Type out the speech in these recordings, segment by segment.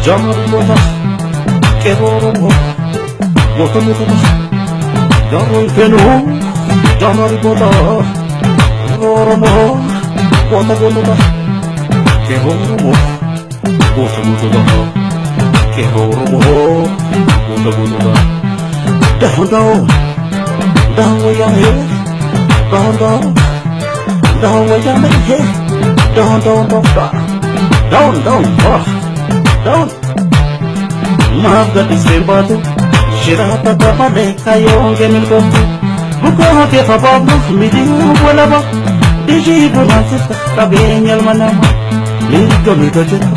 Jamar bota Keboromo Bota bota Jamar fenu Jamar bota Keboromo Bota bota Keboromo Bota bota Keboromo Bota bota Down down Down where you're here Down down Down where you're here Down down down down down Maaf gadis lembatu Shirata kapade kayonge milkotu Bukaha ke papabu midiu walaba Diji bunasita kabenyal manama Mirga jeta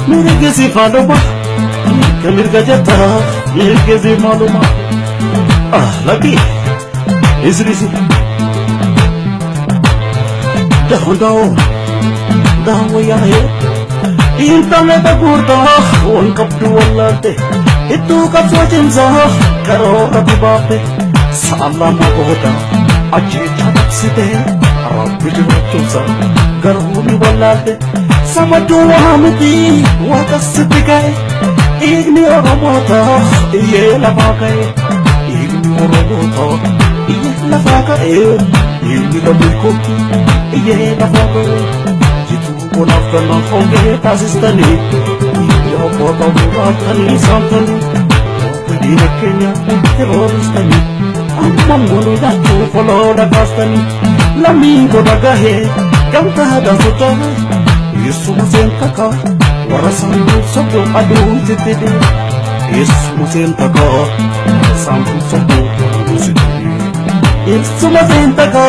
Mirga si faloma Mirga jeta Mirga si maluma Ah lagi Isrisi Down where you're here Inta me ta kurta on kapdu wallate itu kap sojin za karo rabi bape salam boda ajje chatak site rabbi chusa garhuni wallate samadu hamti wakasiti kai igni oromota ye lavakai igni oromota ye lavakai igni tabiko ye lavakai Unafkan nafonge tasistani Iyo bota buratani santani Pidina Kenya terroristani Amman gulu dachu follow da kastani Lamingo da gahe Gamta da sotana Yesu musentaka Warasandu sobyo adu zitidi Yesu musentaka Warasandu sobyo adu zitidi Yesu musentaka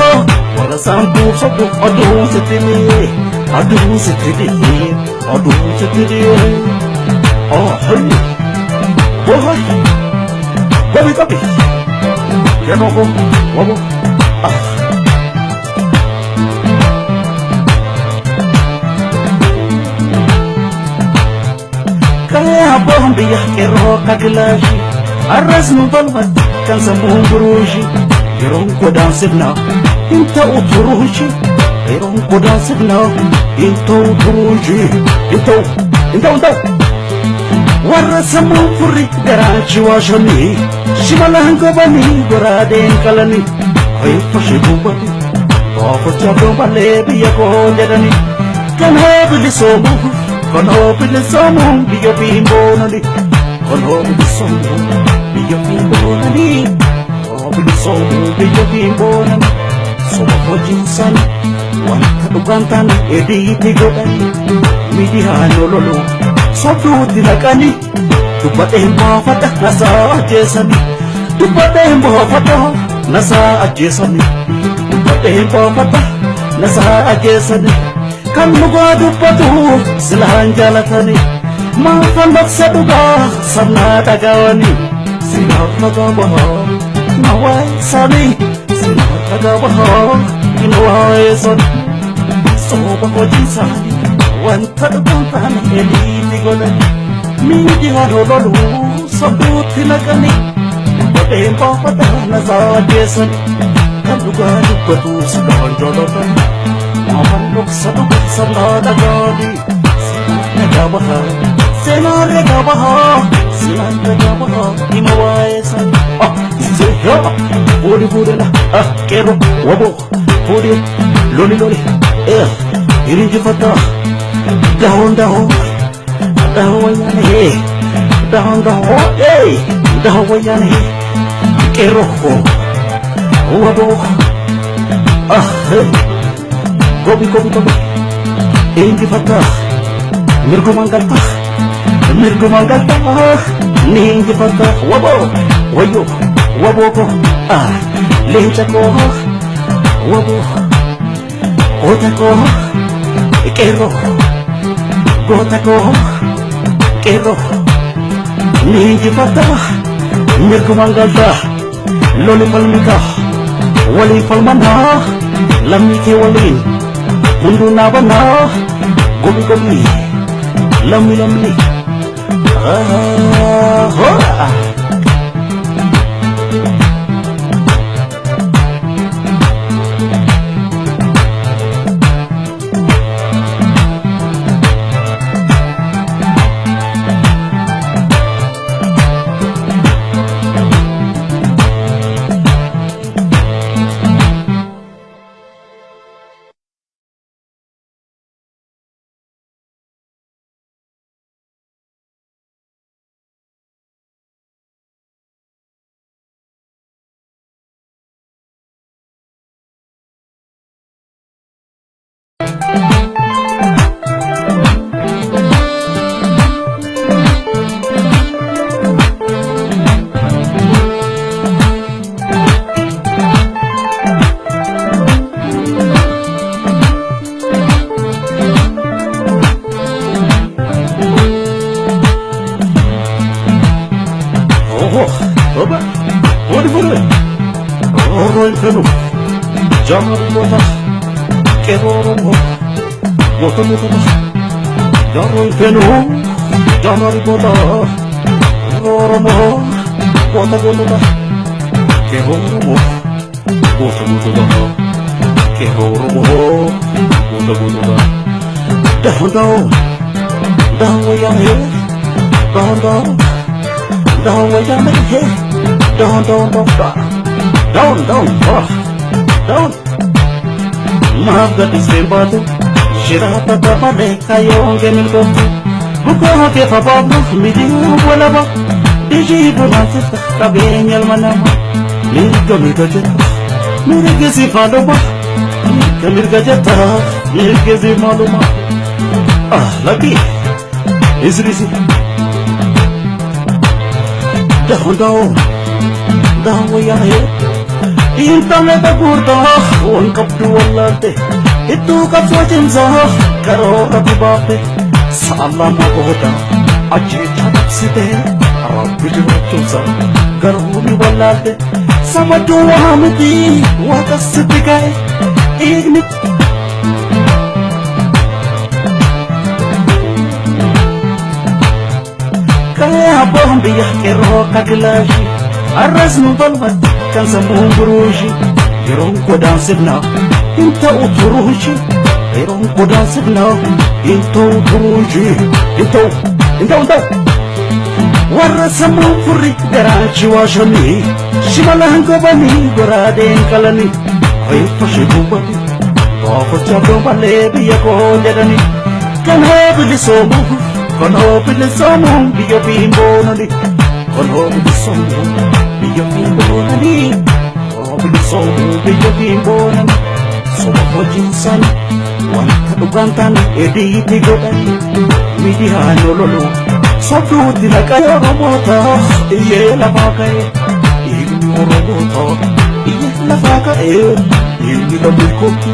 Warasandu sobyo adu zitidi Aduh setidi, oh hey, boy, tapi, jangan ngomong, Kaya bohong dia kero kagelagi, aras numpal kan sambung beruji, kerong kodang sedna, inta uturuji. Erong koda sedna into buruji into warra samu puri garachi washani shimalan ko bani gorade kalani ay fashibu bani ko chabo bale biya ko jadani kan hobi somu biyo bimbo nali kan hobi somu biyo bimbo nali hobi somu biyo bimbo nali soba hojinsan Wanta dugantan editi godani Midiha lololo Sotuti nakani Dubate mbafata nasa ajesani Dubate mbafata nasa ajesani Dubate mbafata nasa ajesani Kan muga dubatu silahan jalatani Maafan baksa duga sabna tagawani Silah tagabaha Nawai sani Silah tagabaha Inawai sani Soba ko jinsani Wanta dugantan editi godani Midiha lololo Sotuti nakani Dubate mbafata nasa ajesani Kan muga dubatu silahan jalatani Maafan baksa duga sabna tagawani Nagabaha Sena regabaha Sena regabaha Inawai sani Seha Budi la Kero Wabo Budi Loli Irinji fata Dahon wayane Dahon Dahon wayane Kero Wabo Gobi Irinji fata Mirgo mangalta Ninji fata Wabo Wayo Wabo ko Lecha ko Wabo Ota ko Kero Gota ko Kero Ninji fata Mirgo mangalta Loli palmika Wali palmana Lamike walin Mundu nabana Gobi Lami Baba, what do you Roy Fenu, Jamar Mota, Keroro, Watamota, Jamar Fenu, Jamar Mota, Roromo, Watamota, Keroro, Watamota, Keroro, Watamota, down, where you're here, down, where you're here, down. Maafga disembatu, shirata kapade kayonge milkotu. Buko ke fababu, midi walaba, diji bunasita kabenyal manama. Mirga jeta, mirga si faloma, mirga jeta, mirga si maluma. Ah, lucky, easy. Down where you're here. Internet agurda, one cup to walate. It took up swatchings off, Karora Bibape, Salama Boda, Ajita Site, Arabijuza, Garuni Walate, Samatu Hamidi, what a city guy, Ignit. Kaya Bombia, Kero Kagilashi, Arras Nubalvat. Kan sambung beruji, irong kodang sibna, inta uturuji, irong kodang sibna, inta uturuji, inta. Warra sambung puri garanchi washami, shimalang kobani goradeng kalani, ay pasibubani, bako chabdo balebi ako jadani, kan hobili somu, biyo bimbo nani, kan hobili somu. Biyo pimbonani, bisomu biyo pimbonani. Sobo jinsan, wanta dugantan editi godani. Midihano lolo, sobu tilakayo robota. Iye lafakaye, igni robota. Iye lafakaye, igni lobikoki.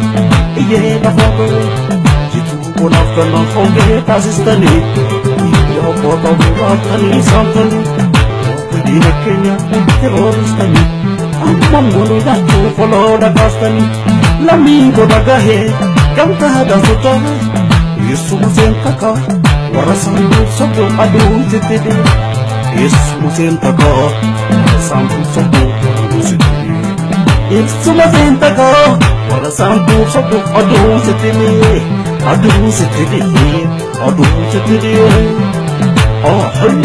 Iye lafakaye, jitu bonafkana honge tasistani. Iye bota buratani santani. Dina Kenya, terroristani. Amam golo da tu follow da castani. Lamingo da gahe, gamta da sotana. Yesu musen kaka, warasandu sobo adu zitidi. Yesu musen kaka, warasandu sobo adu zitidi. Yesu musen kaka, warasandu sobo adu zitidi. Adu zitidi. Oh, hey.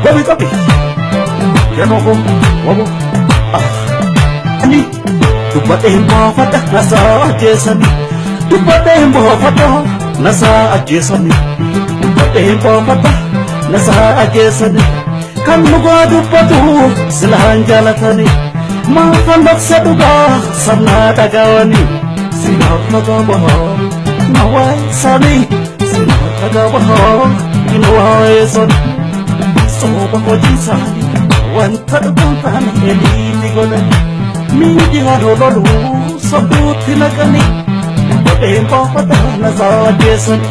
Boy, tapi, jangan bobo, ani, tu pateh fatah nasa ajesani, tu pateh fatah nasa ajesani, tu pateh fatah nasa ajesani, kan mugadu patu selahan jalatani, maafan baksa duga sana tagawani, sinar tagawah, nawai sani, sinar tagawah, inawai sani. Soba ko jinsani, wanta dugantan eliti golani. Midi harololu, sabuti nagani. Patempa patana sa jesani,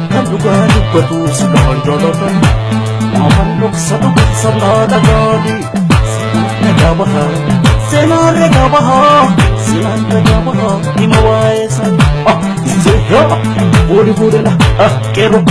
kadugani patu sigahan jolotani. Mamanok sa dugan sa nadagani. Sinagabaha, imawae sani. Budi na, kero.